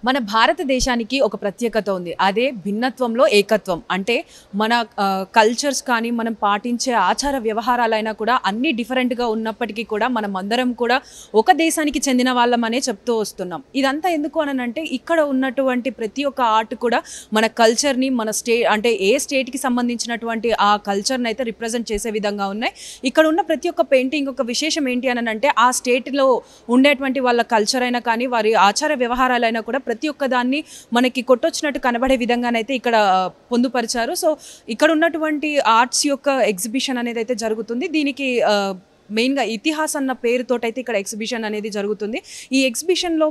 మన భారతదేశానికి ఒక ప్రత్యేకత ఉంది. అదే భిన్నత్వంలో ఏకత్వం. అంటే మన కల్చర్స్ కానీ, మనం పాటించే ఆచార వ్యవహారాలైనా కూడా అన్నీ డిఫరెంట్‌గా ఉన్నప్పటికీ కూడా మనమందరం కూడా ఒక దేశానికి చెందిన వాళ్ళమనే చెప్తూ వస్తున్నాం. ఇదంతా ఎందుకు అనంటే ఇక్కడ ఉన్నటువంటి ప్రతి ఒక్క ఆర్ట్ కూడా మన కల్చర్‌ని మన అంటే ఏ స్టేట్‌కి సంబంధించినటువంటి ఆ కల్చర్‌ని అయితే రిప్రజెంట్ చేసే విధంగా ఉన్నాయి. ఇక్కడ ఉన్న ప్రతి ఒక్క పెయింటింగ్ ఒక విశేషం ఏంటి అనంటే ఆ స్టేట్‌లో ఉండేటువంటి వాళ్ళ కల్చర్ అయినా కానీ, వారి ఆచార వ్యవహారాలైనా కూడా ప్రతి ఒక్క దాన్ని మనకి కొట్టొచ్చినట్టు కనబడే విధంగానైతే ఇక్కడ పొందుపరిచారు. సో ఇక్కడ ఉన్నటువంటి ఆర్ట్స్ యొక్క ఎగ్జిబిషన్ అనేది అయితే జరుగుతుంది. దీనికి మెయిన్గా ఇతిహాస్ అన్న పేరుతోటైతే ఇక్కడ ఎగ్జిబిషన్ అనేది జరుగుతుంది. ఈ ఎగ్జిబిషన్లో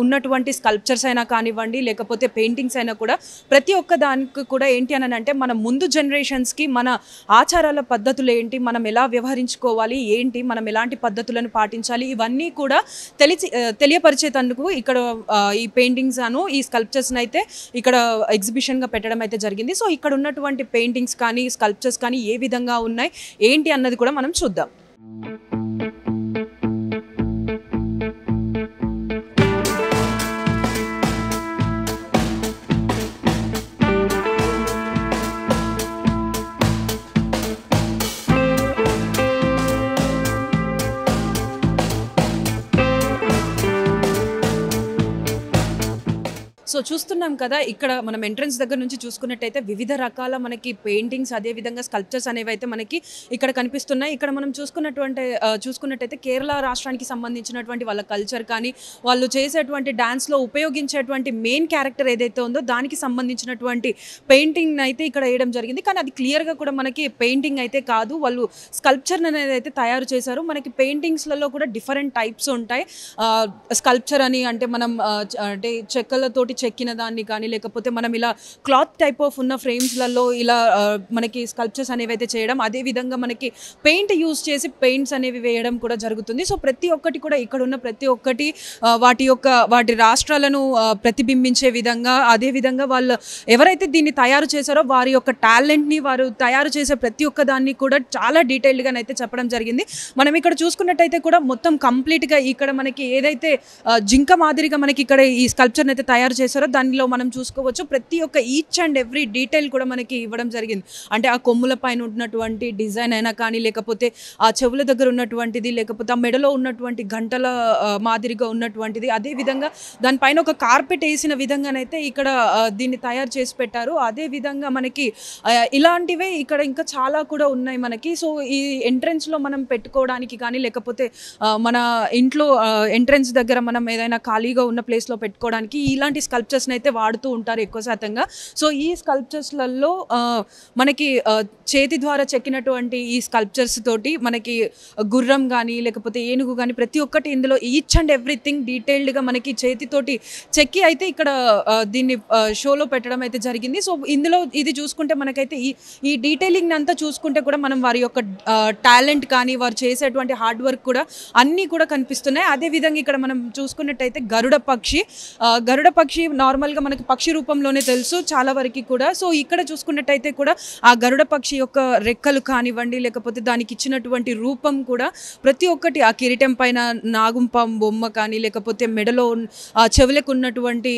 ఉన్నటువంటి స్కల్ప్చర్స్ అయినా కానివ్వండి, లేకపోతే పెయింటింగ్స్ అయినా కూడా ప్రతి ఒక్క దానికి కూడా ఏంటి అని అంటే మన ముందు జనరేషన్స్కి మన ఆచారాల పద్ధతులు ఏంటి, మనం ఎలా వ్యవహరించుకోవాలి, ఏంటి మనం ఎలాంటి పద్ధతులను పాటించాలి, ఇవన్నీ కూడా తెలియపరిచేటందుకు ఇక్కడ ఈ పెయింటింగ్స్ అను ఈ స్కల్ప్చర్స్ని అయితే ఇక్కడ ఎగ్జిబిషన్గా పెట్టడం అయితే జరిగింది. సో ఇక్కడ ఉన్నటువంటి పెయింటింగ్స్ కానీ, స్కల్ప్చర్స్ కానీ ఏ విధంగా ఉన్నాయి, ఏంటి అన్నది కూడా మనం చూద్దాం. సో చూస్తున్నాం కదా, ఇక్కడ మనం ఎంట్రన్స్ దగ్గర నుంచి చూసుకున్నట్టయితే వివిధ రకాల మనకి పెయింటింగ్స్, అదేవిధంగా స్కల్ప్చర్స్ అనేవి అయితే మనకి ఇక్కడ కనిపిస్తున్నాయి. ఇక్కడ మనం చూసుకున్నట్టయితే కేరళ రాష్ట్రానికి సంబంధించినటువంటి వాళ్ళ కల్చర్ కానీ, వాళ్ళు చేసేటువంటి డ్యాన్స్లో ఉపయోగించేటువంటి మెయిన్ క్యారెక్టర్ ఏదైతే ఉందో దానికి సంబంధించినటువంటి పెయింటింగ్ అయితే ఇక్కడ వేయడం జరిగింది. కానీ అది క్లియర్గా కూడా మనకి పెయింటింగ్ అయితే కాదు, వాళ్ళు స్కల్ప్చర్ అనేది అయితే తయారు చేశారు. మనకి పెయింటింగ్స్లలో కూడా డిఫరెంట్ టైప్స్ ఉంటాయి. స్కల్ప్చర్ అని అంటే మనం అంటే చెక్కలతోటి చెక్కిన దాన్ని కానీ, లేకపోతే మనం ఇలా క్లాత్ టైప్ ఆఫ్ ఉన్న ఫ్రేమ్స్లలో ఇలా మనకి స్కల్ప్చర్స్ అనేవి అయితే చేయడం, అదేవిధంగా మనకి పెయింట్ యూజ్ చేసి పెయింట్స్ అనేవి వేయడం కూడా జరుగుతుంది. సో ప్రతి ఒక్కటి కూడా ఇక్కడ ఉన్న ప్రతి ఒక్కటి వాటి రాష్ట్రాలను ప్రతిబింబించే విధంగా, అదేవిధంగా వాళ్ళు ఎవరైతే దీన్ని తయారు చేశారో వారి యొక్క టాలెంట్ని, వారు తయారు చేసే ప్రతి ఒక్క దాన్ని కూడా చాలా డీటెయిల్డ్గానైతే చెప్పడం జరిగింది. మనం ఇక్కడ చూసుకున్నట్టయితే కూడా మొత్తం కంప్లీట్గా ఇక్కడ మనకి ఏదైతే జింక మాదిరిగా మనకి ఇక్కడ ఈ స్కల్ప్చర్ని అయితే తయారు చేశారో దానిలో మనం చూసుకోవచ్చు ప్రతి ఒక్క ఈచ్ అండ్ ఎవ్రీ డీటెయిల్ కూడా మనకి ఇవ్వడం జరిగింది. అంటే ఆ కొమ్ముల పైన ఉన్నటువంటి డిజైన్ అయినా కానీ, లేకపోతే ఆ చెవుల దగ్గర ఉన్నటువంటిది, లేకపోతే ఆ మెడలో ఉన్నటువంటి గంటల మాదిరిగా ఉన్నటువంటిది, అదేవిధంగా దానిపైన ఒక కార్పెట్ వేసిన విధంగానైతే ఇక్కడ దీన్ని తయారు చేసి పెట్టారు. అదేవిధంగా మనకి ఇలాంటివే ఇక్కడ ఇంకా చాలా కూడా ఉన్నాయి మనకి. సో ఈ ఎంట్రన్స్లో మనం పెట్టుకోవడానికి కానీ, లేకపోతే మన ఇంట్లో ఎంట్రన్స్ దగ్గర మనం ఏదైనా ఖాళీగా ఉన్న ప్లేస్లో పెట్టుకోవడానికి ఇలాంటి స్కల్ప్చర్స్ని అయితే వాడుతూ ఉంటారు ఎక్కువ శాతంగా. సో ఈ స్కల్ప్చర్స్లలో మనకి చేతి ద్వారా చెక్కినటువంటి ఈ స్కల్ప్చర్స్ తోటి మనకి గుర్రం కానీ, లేకపోతే ఏనుగు కానీ, ప్రతి ఒక్కటి ఇందులో ఈచ్ అండ్ ఎవ్రీథింగ్ డీటెయిల్డ్గా మనకి చేతితోటి చెక్కి అయితే ఇక్కడ దీన్ని షోలో పెట్టడం అయితే జరిగింది. సో ఇందులో ఇది చూసుకుంటే మనకైతే ఈ డీటెయిలింగ్ అంతా చూసుకుంటే కూడా మనం వారి యొక్క టాలెంట్ కానీ, వారు చేసేటువంటి హార్డ్ వర్క్ కూడా అన్నీ కూడా కనిపిస్తున్నాయి. అదేవిధంగా ఇక్కడ మనం చూసుకున్నట్టయితే గరుడ పక్షి నార్మల్గా మనకి పక్షి రూపంలోనే తెలుసు చాలా వరకు కూడా. సో ఇక్కడ చూసుకున్నట్టయితే కూడా ఆ గరుడ పక్షి యొక్క రెక్కలు కానివ్వండి, లేకపోతే దానికి ఇచ్చినటువంటి రూపం కూడా ప్రతి ఒక్కటి, ఆ కిరీటం పైన నాగుంపాం బొమ్మ కానీ, లేకపోతే మెడలో చెవులకు ఉన్నటువంటి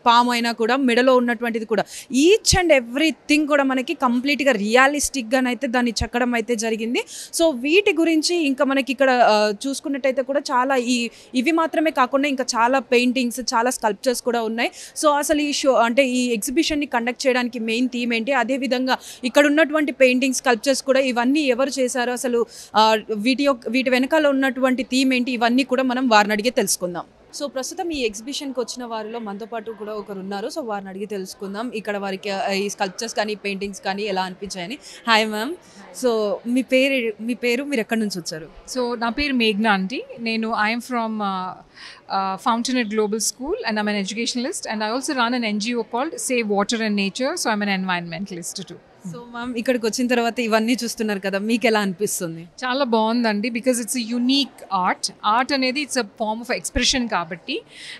పాము అయినా కూడా, మెడలో ఉన్నటువంటిది కూడా, ఈచ్ అండ్ ఎవ్రీథింగ్ కూడా మనకి కంప్లీట్గా రియాలిస్టిక్గానైతే దాన్ని చెక్కడం అయితే జరిగింది. సో వీటి గురించి ఇంకా మనకి ఇక్కడ చూసుకున్నట్టయితే కూడా చాలా ఇవి మాత్రమే కాకుండా ఇంకా చాలా పెయింటింగ్స్, చాలా స్కల్ప్చర్స్ కూడా ఉన్నాయి. సో అసలు ఈ షో అంటే ఈ ఎగ్జిబిషన్ని కండక్ట్ చేయడానికి మెయిన్ థీమ్ ఏంటి, అదేవిధంగా ఇక్కడ ఉన్నటువంటి పెయింటింగ్స్, స్కల్ప్చర్స్ కూడా ఇవన్నీ ఎవరు చేశారో, అసలు వీటి వెనకాల ఉన్నటువంటి థీమ్ ఏంటి, ఇవన్నీ కూడా మనం వారిని అడిగే తెలుసుకుందాం. సో ప్రస్తుతం ఈ ఎగ్జిబిషన్కి వచ్చిన వారిలో మనతో పాటు కూడా ఒకరు ఉన్నారు. సో వారిని అడిగి తెలుసుకుందాం ఇక్కడ వారికి ఈ స్కల్ప్చర్స్ కానీ, పెయింటింగ్స్ కానీ ఎలా అనిపించాయని. Hi ma'am. సో మీ పేరు మీరు ఎక్కడి నుంచి వచ్చారు? సో నా పేరు మేఘ్నా అండి. I'm from Fountainhead Global School and I'm an educationalist, and I also run an NGO called Save Water and Nature, so I'm an environmentalist too. So ma'am ఇక్కడికి వచ్చిన తర్వాత ఇవన్నీ చూస్తున్నారు కదా, మీకు ఎలా అనిపిస్తుంది? చాలా బాగుందండి, బికాజ్ ఇట్స్ యూనిక్ ఆర్ట్ అనేది it's a form of expression కాబట్టి,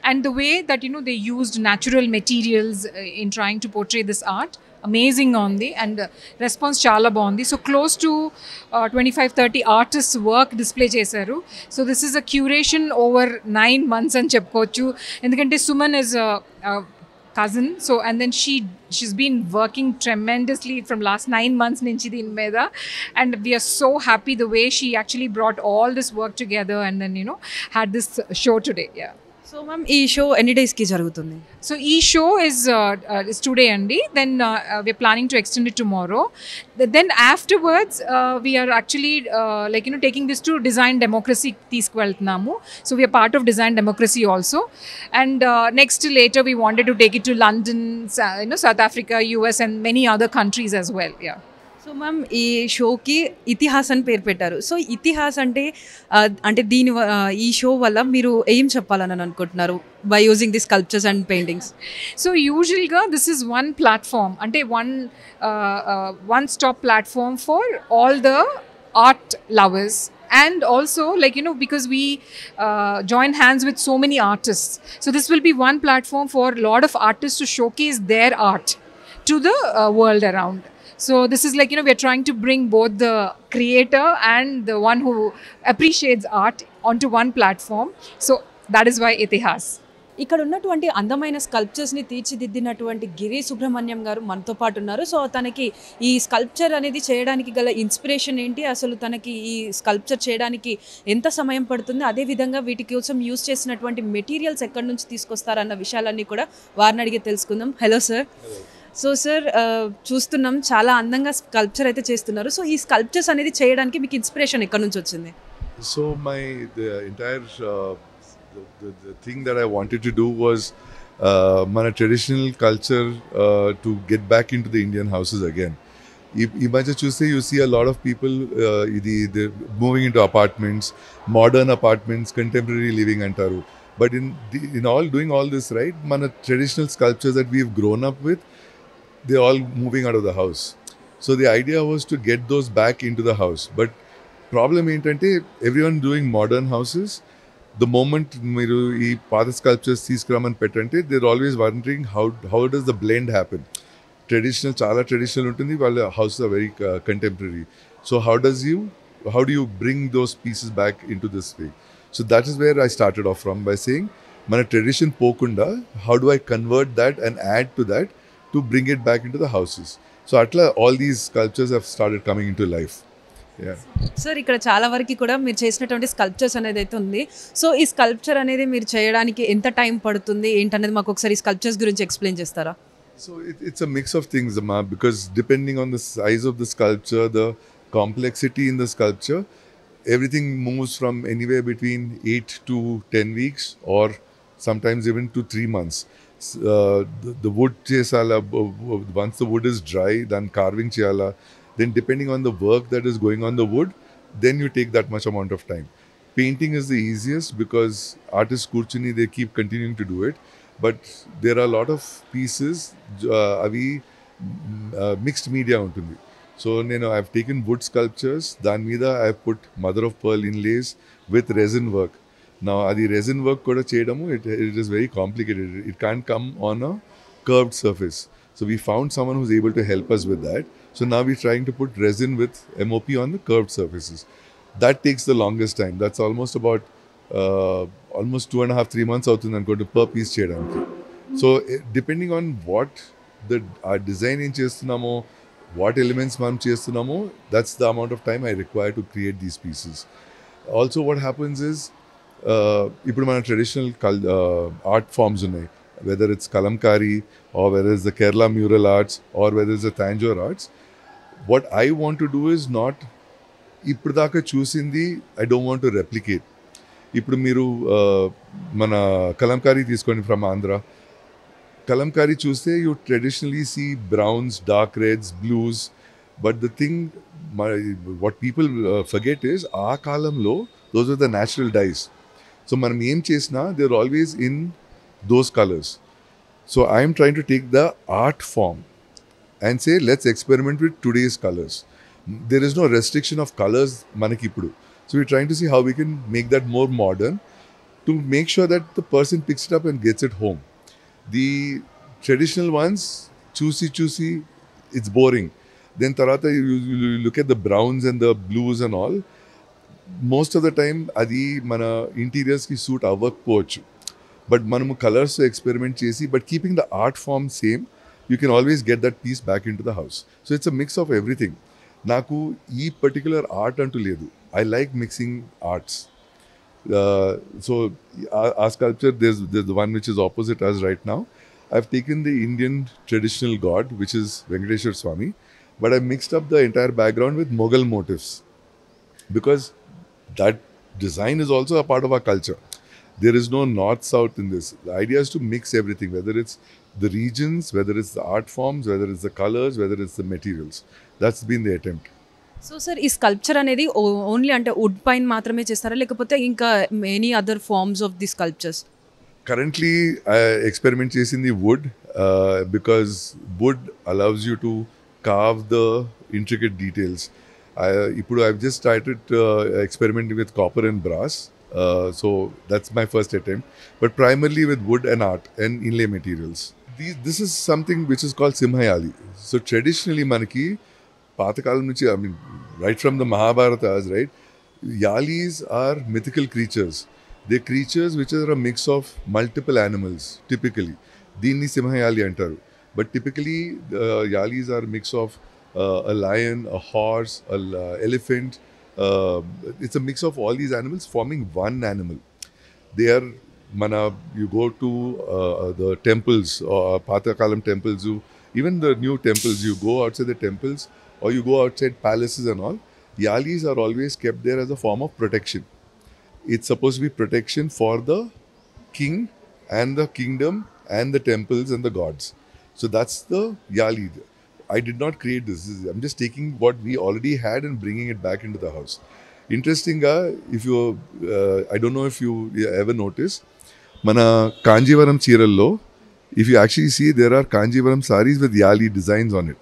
and the way that they used natural materials in trying to portray this art అమేజింగ్గా ఉంది అండ్ రెస్పాన్స్ చాలా బాగుంది. So close to 25-30 artist work display చేశారు. So this is a curation over 9 months అని చెప్పుకోవచ్చు. ఎందుకంటే Suman is cousin, so and then she's been working tremendously from last 9 months nunchi din meda, and we are so happy the way she actually brought all this work together and then had this show today. Yeah. So ma'am ఈ show ఎన్ని డేస్కి జరుగుతుంది? So show is today andi, then we're planning to extend it tomorrow. Then afterwards we are actually taking this to design democracy తీసుకువెళ్తున్నాము. So we are part of design democracy also, and next later we wanted to take it to London, South Africa, US and many other countries as well. Yeah. So ma'am ఈ షోకి ఇతిహాస్ అని పేరు పెట్టారు. So ఇతిహాస్ అంటే ఈ show వల్ల మీరు ఏం చెప్పాలని అనుకుంటున్నారు by using the sculptures and paintings? So యూజువల్గా దిస్ ఈజ్ వన్ ప్లాట్ఫామ్, అంటే one stop platform for all the art lovers. And also because we join hands with so many artists, so this will be one platform for a lot of artists to showcase their art to the world around. So this is we are trying to bring both the creator and the one who appreciates art onto one platform. So that is why Itihas. ఇక్కడ ఉన్నటువంటి అందమైన స్కల్ప్చర్స్ని తీర్చిదిద్దినటువంటి గిరి సుబ్రహ్మణ్యం గారు మనతో పాటు ఉన్నారు. So తనకి ఈ sculpture అనేది చేయడానికి గల ఇన్స్పిరేషన్ ఏంటి, అసలు తనకి ఈ స్కల్ప్చర్ చేయడానికి ఎంత సమయం పడుతుంది, అదేవిధంగా వీటి కోసం యూజ్ చేసినటువంటి మెటీరియల్స్ ఎక్కడి నుంచి తీసుకొస్తారన్న విషయాలన్నీ కూడా వారిని అడిగి తెలుసుకుందాం. Hello sir. సో సార్ చూస్తున్నాం చాలా అందంగా స్కల్ప్చర్ అయితే చేస్తున్నారు. సో ఈ స్కల్ప్చర్స్ అనేది చేయడానికి మీకు ఇన్స్పిరేషన్ ఎక్కడి నుంచి వచ్చింది? So the entire the thing that I wanted to do was my traditional culture to get back into the Indian houses again. You might just say you see a lot of people they're moving into apartments, modern apartments, contemporary living antaru. But in all doing all this, right, my traditional sculptures that we've grown up with, they're all moving out of the house. So the idea was to get those back into the house. But problem ఏంటంటే everyone doing modern houses, the moment మీరు ఈ పాత sculptures తీసుకురామని పెట్టంటే they're always wondering how does the blend happen. చాలా traditional ఉంటుంది, వాళ్ళ house are very contemporary. So how do you bring those pieces back into this way? So that is where I started off from, by saying మన tradition పోకుండా how do I convert that and add to that to bring it back into the houses. So atla all these sculptures have started coming into life. Yeah. Sir ఇక్కడ చాలా వరకు కూడా మీరు చేసినటువంటి sculptures అనేది అయితే ఉంది. సో ఈ స్కల్ప్చర్ అనేది మీరు చేయడానికి ఎంత టైం పడుతుంది ఏంటనేది మాకు ఒకసారి ఈ స్కల్ప్చర్స్ గురించి ఎక్స్ప్లెయిన్ చేస్తారా? So it's a mix of things, Amma, because depending on the size of the sculpture, the complexity in the sculpture, everything moves from anywhere between 8 to 10 weeks or sometimes even to 3 months. The wood chesala, once the wood is dry, then carving cheyala, then depending on the work that is going on the wood, then you take that much amount of time. Painting is the easiest because artists kurchuni, they keep continuing to do it, but there are a lot of pieces avi mixed media untundi. So I've taken wood sculptures, dan meeda I've put mother of pearl inlays with resin work. Now adi resin work kuda cheyadamu, it is very complicated. It can't come on a curved surface. So we found someone who's able to help us with that. So now we're trying to put resin with MOP on the curved surfaces. That takes the longest time. That's almost about almost 2.5-3 months అవుతుంది అనుకోండి per piece చేయడానికి. So depending on what our design ఏం చేస్తున్నామో, what elements మనం చేస్తున్నామో, that's the amount of time I require to create these pieces. Also what happens is ఇప్పుడు మన traditional art forms ఉన్నాయి, whether it's Kalamkari or whether it's the Kerala mural arts or whether it's the Tanjore arts. What I want to do is not ఇప్పుడు దాకా చూసింది I don't want to replicate. ఇప్పుడు మీరు మన కలంకారీ తీసుకోండి from Andhra. Kalamkari చూస్తే you traditionally see browns, dark reds, blues, but the thing what people forget is ఆ కాలంలో those are the natural dyes. So మనం ఏం చేసినా they are always in those colors. So I am trying to take the art form and say let's experiment with today's colors. There is no restriction of colors manakippudu. So we're trying to see how we can make that more modern to make sure that the person picks it up and gets it home. The traditional ones, choosy, it's boring. Then tarata you look at the browns and the blues and all. Most of the time అది మన ఇంటీరియర్స్కి suit అవ్వకపోవచ్చు, but మనము colours experiment చేసి but keeping the art form same, you can always get that piece back into the house. So it's a mix of everything. నాకు ఈ particular art అంటూ లేదు. I like mixing arts. So our sculpture, there's the one which is opposite us right now. I've taken the Indian traditional god, which is Venkateshwar Swami, but I mixed up the entire background with Mughal motifs, because that design is also a part of our culture. There is no north-south in this. The idea is to mix everything, whether it's the regions, whether it's the art forms, whether it's the colors, whether it's the materials. That's been the attempt. So sir, ఈ sculpture అనేది only అంటే wood పైన మాత్రమే చేస్తారా, లేకపోతే ఇంకా many other forms of the sculptures? Currently, I experiment in the wood, because wood allows you to carve the intricate details. I've just started experimenting with copper and brass, so that's my first attempt. But primarily with wood and art and inlay materials. This is something which is called Simhayali. So traditionally, manaki పాతకాలం నుంచి, I mean, right from the Mahabharatas, right? Yalis are mythical creatures. They're creatures which are a mix of multiple animals, typically. దీన్ని సింహయాలి అంటారు. But typically, yalis are a mix of a lion, a horse, an elephant. It's a mix of all these animals forming one animal. They are, you go to the temples, Pathakalam temples, even the new temples, you go outside the temples, or you go outside palaces and all, yalis are always kept there as a form of protection. It's supposed to be protection for the king and the kingdom and the temples and the gods. So that's the yali. I did not create this. I'm just taking what we already had and bringing it back into the house. Interesting, if you, I don't know if you ever noticed, mana Kanjivaram చీరల్లో, if you actually see, there are Kanjivaram saris with yali designs on it.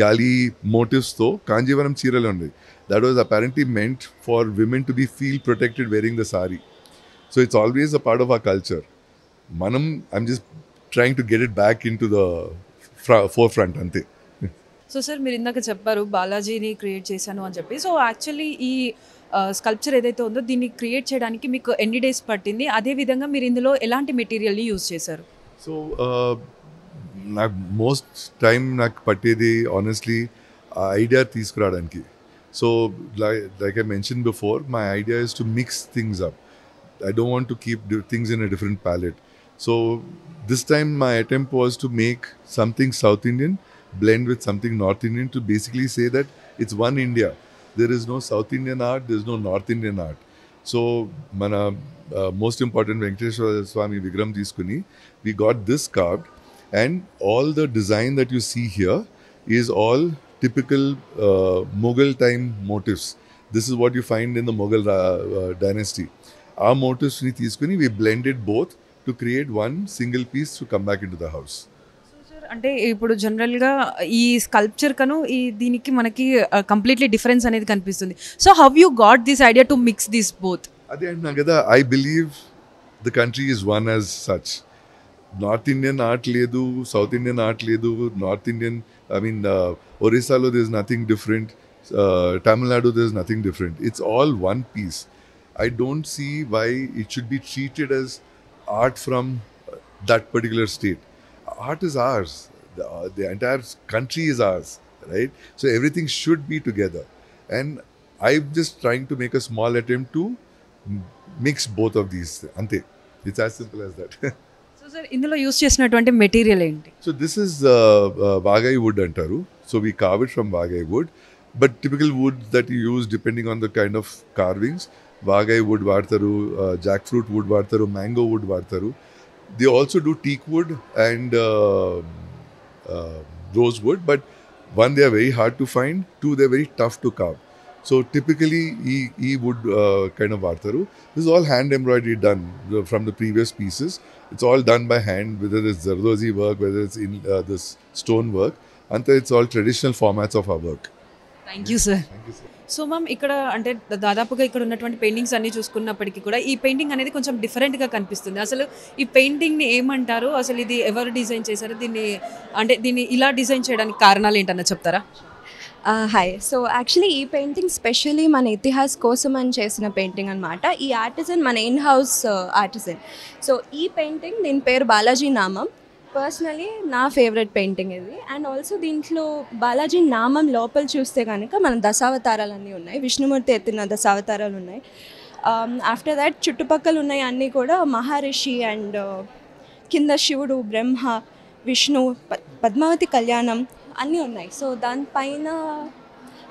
Yali motifs తో కాంజీవరం చీరలు ఉన్నాయి. That was apparently meant for women to be feel protected wearing the sari. So it's always a part of our culture. I'm just trying to get it back into the forefront ante. So sir, మీరు ఇందాక చెప్పారు బాలాజీని create చేశాను అని చెప్పి. So actually ఈ sculpture ఏదైతే ఉందో దీన్ని క్రియేట్ చేయడానికి మీకు ఎన్ని డేస్ పట్టింది? అదేవిధంగా మీరు ఇందులో ఎలాంటి మెటీరియల్ని యూజ్ చేశారు? సో నాకు మోస్ట్ టైం నాకు పట్టేది ఆనెస్ట్లీ ఐడియా తీసుకురావడానికి. So like I mention before, my idea is to mix things up. I don't want to keep things in a different palette. So this time my attempt was to make something South Indian blend with something North Indian, to basically say that it's one India. There is no South Indian art, there is no North Indian art. So mana most important Venkateshwar Swami Vigram Teeskuni, we got this carved, and all the design that you see here is all typical Mughal time motifs. This is what you find in the Mughal dynasty. Our motifs ni teeskuni, we blended both to create one single piece to come back into the house. అంటే ఇప్పుడు జనరల్గా ఈ sculpture కను ఈ దీనికి మనకి completely difference అనేది కనిపిస్తుంది. So how you got this idea to mix this both? అదే అంటున్నా కదా, I believe the country is one as such. North Indian art లేదు, సౌత్ ఇండియన్ ఆర్ట్ లేదు. నార్త్ ఇండియన్, ఐ మీన్ ఒరిస్సాలో this nothing different, Tamil Nadu this nothing different. It's all one piece. I don't see why it should be treated as art from that particular state. Art is ours. The entire country is ours, right? So everything should be together. And I'm just trying to make a small attempt to mix both of these. Ante. It's as simple as that. So sir, ఇందులో use చేసినటువంటి material ఏంటి? So this is Vagai wood antaru. So we carve it from Vagai wood. But typical wood that you use depending on the kind of carvings, Vagai wood vaartaru, jackfruit wood vaartaru, mango wood vaartaru. They also do teak wood and rose wood, but one, they are very hard to find. Two, they are very tough to carve. So typically, e wood kind of vaartaru. This is all hand embroidery done from the previous pieces. It's all done by hand, whether it's Zardozi work, whether it's in this stone work. Anta, it's all traditional formats of our work. Thank you sir. Thank you, sir. So ma'am ఇక్కడ అంటే దాదాపుగా ఇక్కడ ఉన్నటువంటి paintings అన్నీ చూసుకున్నప్పటికీ కూడా ఈ painting అనేది కొంచెం డిఫరెంట్గా కనిపిస్తుంది. అసలు ఈ పెయింటింగ్ని ఏమంటారు, అసలు ఇది ఎవరు డిజైన్ చేశారు, దీన్ని ఇలా డిజైన్ చేయడానికి కారణాలు ఏంటన్నా చెప్తారా? హాయ్. సో యాక్చువల్లీ ఈ పెయింటింగ్ స్పెషల్లీ మన ఇతిహాస్ కోసం అని చేసిన పెయింటింగ్ అనమాట. ఈ ఆర్టిజన్ మన ఇన్ హౌస్ ఆర్టిజన్. సో ఈ పెయింటింగ్ దీని పేరు బాలాజీ నామం. పర్సనలీ నా ఫేవరెట్ పెయింటింగ్ ఇది. అండ్ ఆల్సో దీంట్లో బాలాజీ నామం లోపల చూస్తే కనుక మన దశావతారాలన్నీ ఉన్నాయి, విష్ణుమూర్తి ఎత్తిన దశావతారాలు ఉన్నాయి. ఆఫ్టర్ దాట్ చుట్టుపక్కల ఉన్నాయి అన్నీ కూడా మహర్షి అండ్ కింద శివుడు, బ్రహ్మ, విష్ణు, పద్మావతి కళ్యాణం అన్నీ ఉన్నాయి. సో దానిపైన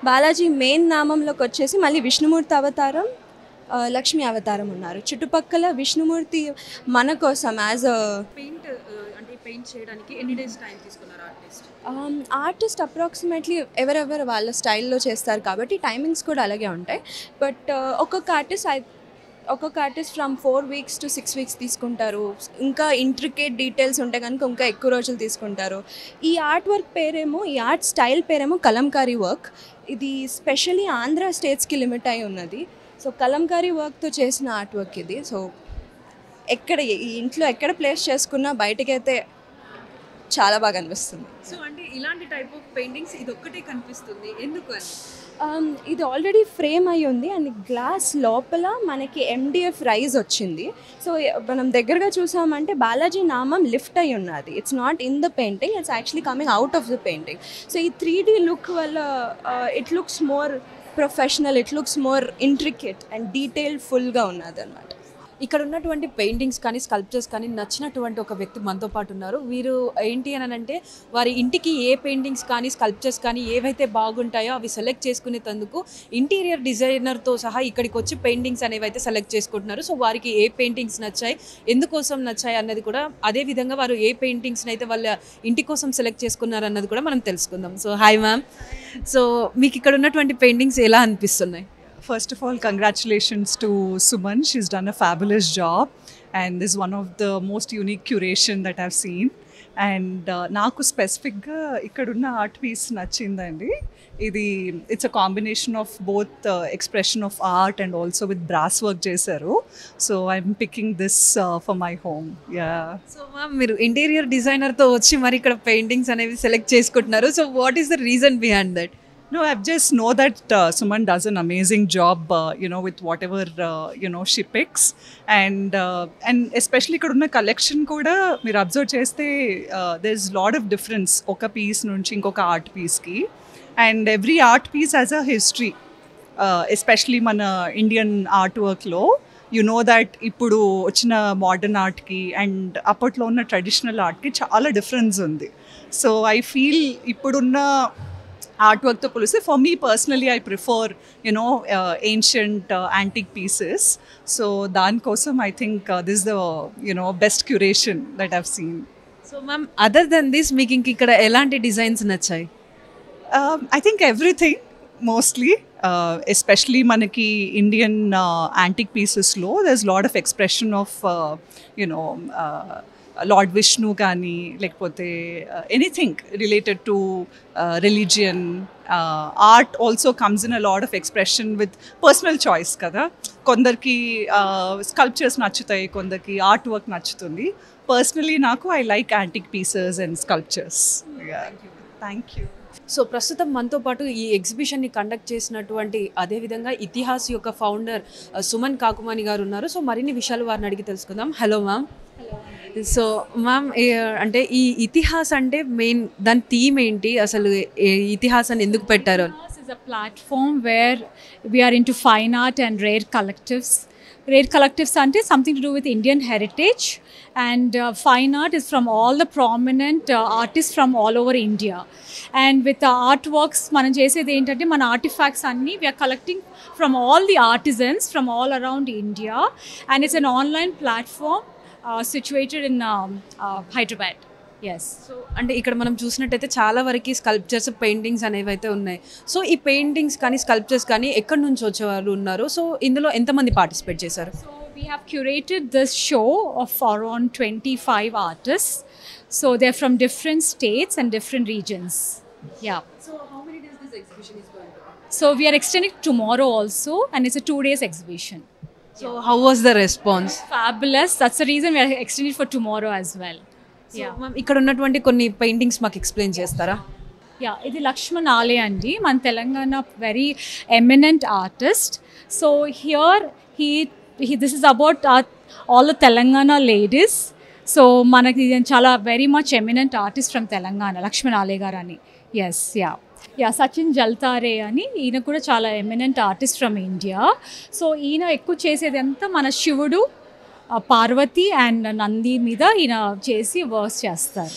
బాలాజీ మెయిన్ నామంలోకి వచ్చేసి మళ్ళీ విష్ణుమూర్తి అవతారం, లక్ష్మీ అవతారం ఉన్నారు. చుట్టుపక్కల విష్ణుమూర్తి మన కోసం యాజ్ పెయింట్ చేయడానికి ఎన్ని డేస్ టైం తీసుకున్నారు ఆర్టిస్ట్ అప్రాక్సిమేట్లీ ఎవరెవరు వాళ్ళ స్టైల్లో చేస్తారు కాబట్టి టైమింగ్స్ కూడా అలాగే ఉంటాయి. బట్ ఒక్కొక్క artist from 4 weeks to 6 weeks తీసుకుంటారు. ఇంకా ఇంట్రికేట్ డీటెయిల్స్ ఉంటే కనుక ఇంకా ఎక్కువ రోజులు తీసుకుంటారు. ఈ ఆర్ట్ వర్క్ పేరేమో, ఈ ఆర్ట్ స్టైల్ పేరేమో కలంకారీ వర్క్. ఇది స్పెషలీ ఆంధ్ర స్టేట్స్కి లిమిట్ అయి ఉన్నది. సో కలంకారీ వర్క్తో చేసిన ఆర్ట్ వర్క్ ఇది. సో ఈ ఇంట్లో ఎక్కడ ప్లేస్ చేసుకున్నా బయటకైతే చాలా బాగా అనిపిస్తుంది. సో అంటే ఇలాంటి టైప్ ఆఫ్ పెయింటింగ్స్ ఇది ఒక్కటే కనిపిస్తుంది, ఎందుకు అని? ఇది ఆల్రెడీ ఫ్రేమ్ అయి ఉంది అండ్ గ్లాస్ లోపల మనకి MDF రైజ్ వచ్చింది. సో మనం దగ్గరగా చూసామంటే బాలాజీ నామం లిఫ్ట్ అయి ఉన్నది. It's not in the painting, it's actually coming out of the painting. So ఈ 3D లుక్ వల్ల it looks more professional, it looks more intricate and detail ఫుల్గా ఉన్నది అనమాట. ఇక్కడ ఉన్నటువంటి పెయింటింగ్స్ కానీ స్కల్ప్చర్స్ కానీ నచ్చినటువంటి ఒక వ్యక్తి మనతో పాటు ఉన్నారు. వీరు ఏంటి అని అంటే వారి ఇంటికి ఏ పెయింటింగ్స్ కానీ స్కల్ప్చర్స్ కానీ ఏవైతే బాగుంటాయో అవి సెలెక్ట్ చేసుకునేందుకు ఇంటీరియర్ డిజైనర్తో సహా ఇక్కడికి వచ్చి పెయింటింగ్స్ అనేవి అయితే సెలెక్ట్ చేసుకుంటున్నారు. సో వారికి ఏ పెయింటింగ్స్ నచ్చాయి, ఎందుకోసం నచ్చాయి అన్నది కూడా, అదేవిధంగా వారు ఏ పెయింటింగ్స్ని అయితే వాళ్ళ ఇంటి కోసం సెలెక్ట్ చేసుకున్నారు అన్నది కూడా మనం తెలుసుకుందాం. So hi ma'am. సో మీకు ఇక్కడ ఉన్నటువంటి పెయింటింగ్స్ ఎలా అనిపిస్తున్నాయి? First of all, congratulations to Suman. She's done a fabulous job and this is one of the most unique curation that I've seen. And నాకు స్పెసిఫిక్గా ఇక్కడున్న ఆర్ట్ పీస్ నచ్చిందండి. It's a combination of both expression of art and also with brass work చేశారు. So I'm picking this for my home. So ma'am, మీరు interior డిజైనర్తో వచ్చి మరి ఇక్కడ పెయింటింగ్స్ అనేవి సెలెక్ట్ చేసుకుంటున్నారు. So what is the reason behind that? No, I just know that Suman does an amazing job, with whatever, she picks. And especially ikkadunna collection kuda meer observe cheste, there's lot of difference oka piece nunchi inkoka art piece ki. And every art piece has a history, especially mana Indian artwork lo. You know that ఇప్పుడు వచ్చిన modern ఆర్ట్కి and అప్పట్లో ఉన్న traditional ఆర్ట్కి చాలా difference ఉంది. So I feel ఇప్పుడున్న artwork to police. For me personally, I prefer ancient antique pieces. So dan kosam I think this is the best curation that I've seen. So ma'am, other than this meeku inki ikkada elanti designs nachayi? I think everything mostly, especially manaki Indian antique pieces lo there's a lot of expression of Lord Vishnu కానీ లేకపోతే anything related to religion. Art also comes in a lot of expression with personal choice కదా. కొందరికి sculptures నచ్చుతాయి, కొందరికి art work నచ్చుతుంది. Personally నాకు I like antique pieces and sculptures. Thank you. So ప్రస్తుతం మనతో పాటు ఈ ఎగ్జిబిషన్ని కండక్ట్ చేసినటువంటి అదేవిధంగా ఇతిహాస్ యొక్క ఫౌండర్ సుమన్ కాకుమాని గారు ఉన్నారు. సో మరిన్ని విషయాలు వారిని అడిగి తెలుసుకుందాం. Hello ma'am. సో మ్యామ్, అంటే ఈ ఇతిహాస్ అంటే మెయిన్ దాని థీమ్ ఏంటి, అసలు ఇతిహాస్ అని ఎందుకు పెట్టారు? Is a platform where we are into fine art and rare collectives. Rare collectives ante something to do with Indian heritage, and fine art is from all the prominent artists from all over India. And with the artworks మనం చేసేది ఏంటంటే మన artifacts అన్ని we are collecting from all the artisans from all around India, and it's an online platform situated in Hyderabad. Yes. So అంటే ఇక్కడ మనం చూసినట్టయితే చాలా వరకు స్కల్ప్చర్స్, పెయింటింగ్స్ అనేవి అయితే ఉన్నాయి. సో ఈ పెయింటింగ్స్ కానీ స్కల్ప్చర్స్ కానీ ఎక్కడి నుంచి వచ్చేవాళ్ళు ఉన్నారు? సో ఇందులో ఎంతమంది పార్టిసిపేట్ చేశారు? So we have curated this show of around 25 artists. So they're from different states and different regions. Yeah. So how many days this exhibition is going to? So we are extending tomorrow also, and it's a 2 days exhibition. So how was the response? Fabulous. That's the reason we are extending for tomorrow as well. ఇక్కడ ఉన్నటువంటి కొన్ని paintings మాకు explain చేస్తారా? ఇది లక్ష్మణ్ ఆలే అండి, మన Telangana very eminent artist. So here this is about all the Telangana ladies. So మనకి చాలా very much eminent artist from Telangana, Laxman Ale గారు అని. సచిన్ జల్తారే అని, ఈయన కూడా చాలా eminent artist from India. So ఈయన ఎక్కువ చేసేది అంతా మన శివుడు, పార్వతి అండ్ నంది మీద ఈయన చేసి వర్క్స్ చేస్తారు.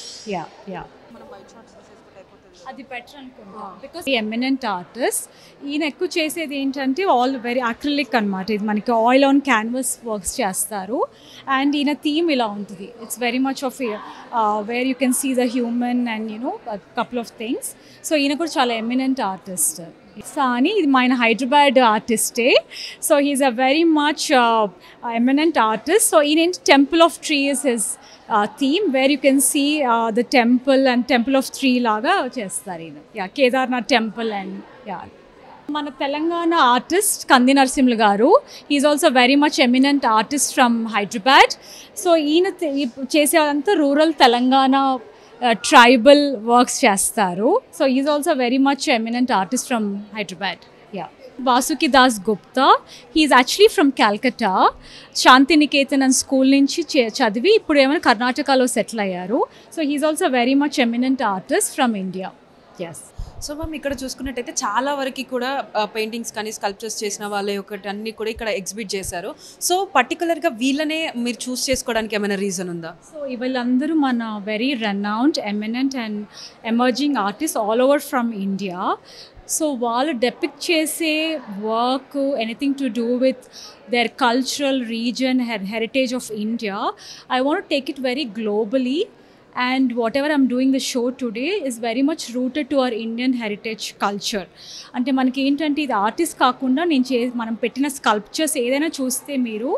అది బెటర్ అనుకుంటా, బికాస్ ఎమినెంట్ ఆర్టిస్ట్. ఈయన ఎక్కువ చేసేది ఏంటంటే ఆల్ వెరీ అక్రిలిక్ అనమాట. ఇది మనకి ఆయిల్ ఆన్ క్యాన్వస్ వర్క్స్ చేస్తారు. అండ్ ఈయన థీమ్ ఇలా ఉంటుంది, it's very much of where you can see the human and couple of things. So ఈయన కూడా చాలా ఎమినెంట్ ఆర్టిస్ట్. Sani, ఇది మన హైదరాబాద్ ఆర్టిస్టే. So he is a very much eminent artist. So ఈయన temple of tree is his theme, where you can see the temple and temple of tree లాగా చేస్తారు ఈయన. కేదార్నాథ్ టెంపుల్ అండ్ మన తెలంగాణ ఆర్టిస్ట్ కంది నరసింహులు గారు, is also very much eminent artist from Hyderabad. So ఈయన చేసేదంతా rural Telangana tribal works చేస్తారు. So is also very much eminent artist from Hyderabad. Vasuki Das Gupta, he's actually from Calcutta. Shantiniketan and school నుంచి చదివి ఇప్పుడు ఏమైనా కర్ణాటకలో సెటిల్ అయ్యారు. So he's also very much eminent artist from India. So ma'am ఇక్కడ చూసుకున్నట్టయితే చాలా వరకు కూడా పెయింటింగ్స్ కానీ స్కల్ప్చర్స్ చేసిన వాళ్ళ ఒకటి అన్నీ కూడా ఇక్కడ ఎగ్జిబిట్ చేశారు. సో పర్టికులర్గా వీళ్ళనే మీరు చూస్ చేసుకోవడానికి ఏమైనా రీజన్ ఉందా? సో వీళ్ళందరూ మన very renowned, eminent and emerging artist all over from India. So వాళ్ళు డెపిక్ట్ చేసే work anything to do with their cultural region, heritage of India. I want to take it very globally. And whatever I'm doing the show today is very much rooted to our Indian heritage culture. అంటే మనకి ఏంటంటే ఇది artist కాకుండా మనం పెట్టిన sculptures ఏదైనా చూస్తే మీరు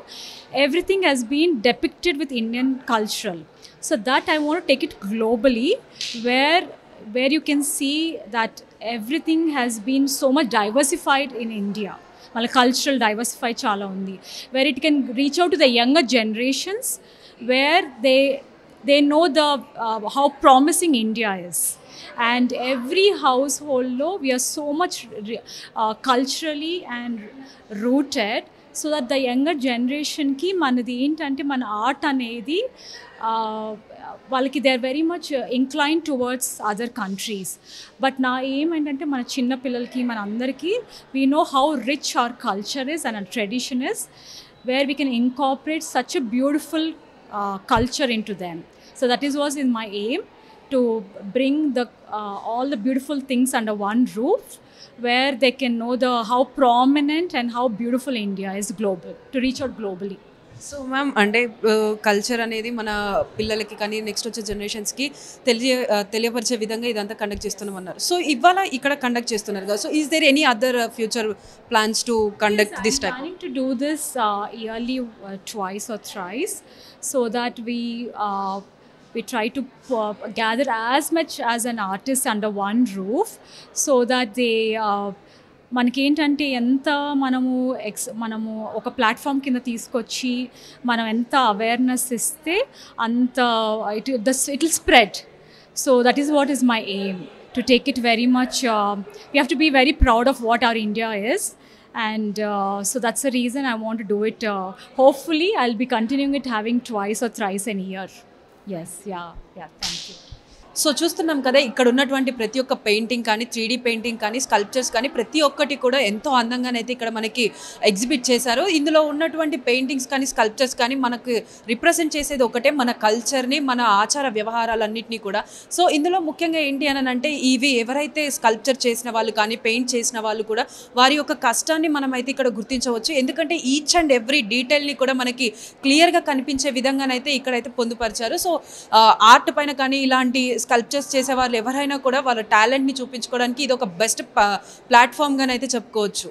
everything has been depicted with Indian cultural. So that I want take it globally, where you can see that everything has been so much diversified in India. మన కల్చరల్ డైవర్సిఫై చాలా ఉంది, where it can reach out to the younger generations, where they know how promising India is. And every household low, we are so much culturally and rooted, so that the younger generation ki manadi entante mana art anedi వాళ్ళకి they are very much incline towards other countries. But నా ఏమేంటంటే మన చిన్న పిల్లలకి మన అందరికీ we know how rich our culture is and tradition is, where we can incorporate such a beautiful culture into them. So that was in my aim, to bring all the beautiful things under one roof, where they can know how prominent and how beautiful India is global, to reach out globally. So ma'am అంటే culture అనేది మన పిల్లలకి కానీ next వచ్చే జనరేషన్స్కి తెలియపరిచే విధంగా ఇదంతా conduct చేస్తున్నామన్నారు. So ఇవాళ ఇక్కడ కండక్ట్ చేస్తున్నారు కదా, so is there any other future plans to conduct this type? Planning to do this yearly, twice or thrice, so that we try to gather as much as an artist under one roof, so that they మనకేంటంటే ఎంత మనము ఒక platform కింద తీసుకొచ్చి మనం ఎంత awareness ఇస్తే అంత it will spread. So that is what is my aim, to take it very much. We have to be very proud of what our India is. And so that's the reason I want to do it. Hopefully I'll be continuing it, having twice or thrice in a year. Yes, yeah, thank you. So చూస్తున్నాం కదా ఇక్కడ ఉన్నటువంటి ప్రతి ఒక్క painting కానీ 3D painting కానీ sculptures కానీ ప్రతి ఒక్కటి కూడా ఎంతో అందంగానైతే ఇక్కడ మనకి ఎగ్జిబిట్ చేశారు. ఇందులో ఉన్నటువంటి పెయింటింగ్స్ కానీ స్కల్ప్చర్స్ కానీ మనకు రిప్రజెంట్ చేసేది ఒకటే, మన కల్చర్ని, మన ఆచార వ్యవహారాలన్నింటినీ కూడా. సో ఇందులో ముఖ్యంగా ఏంటి అని అంటే ఇవి ఎవరైతే స్కల్ప్చర్ చేసిన వాళ్ళు కానీ పెయింట్ చేసిన వాళ్ళు కూడా వారి యొక్క కష్టాన్ని మనమైతే ఇక్కడ గుర్తించవచ్చు. ఎందుకంటే ఈచ్ అండ్ ఎవ్రీ డీటెయిల్ని కూడా మనకి క్లియర్గా కనిపించే విధంగానైతే ఇక్కడైతే పొందుపరిచారు. సో ఆర్ట్ పైన కానీ ఇలాంటి స్కల్ప్చర్స్ చేసే వాళ్ళు ఎవరైనా కూడా వాళ్ళ టాలెంట్ని చూపించుకోవడానికి ఇది ఒక బెస్ట్ ప్లాట్ఫామ్గానైతే చెప్పుకోవచ్చు.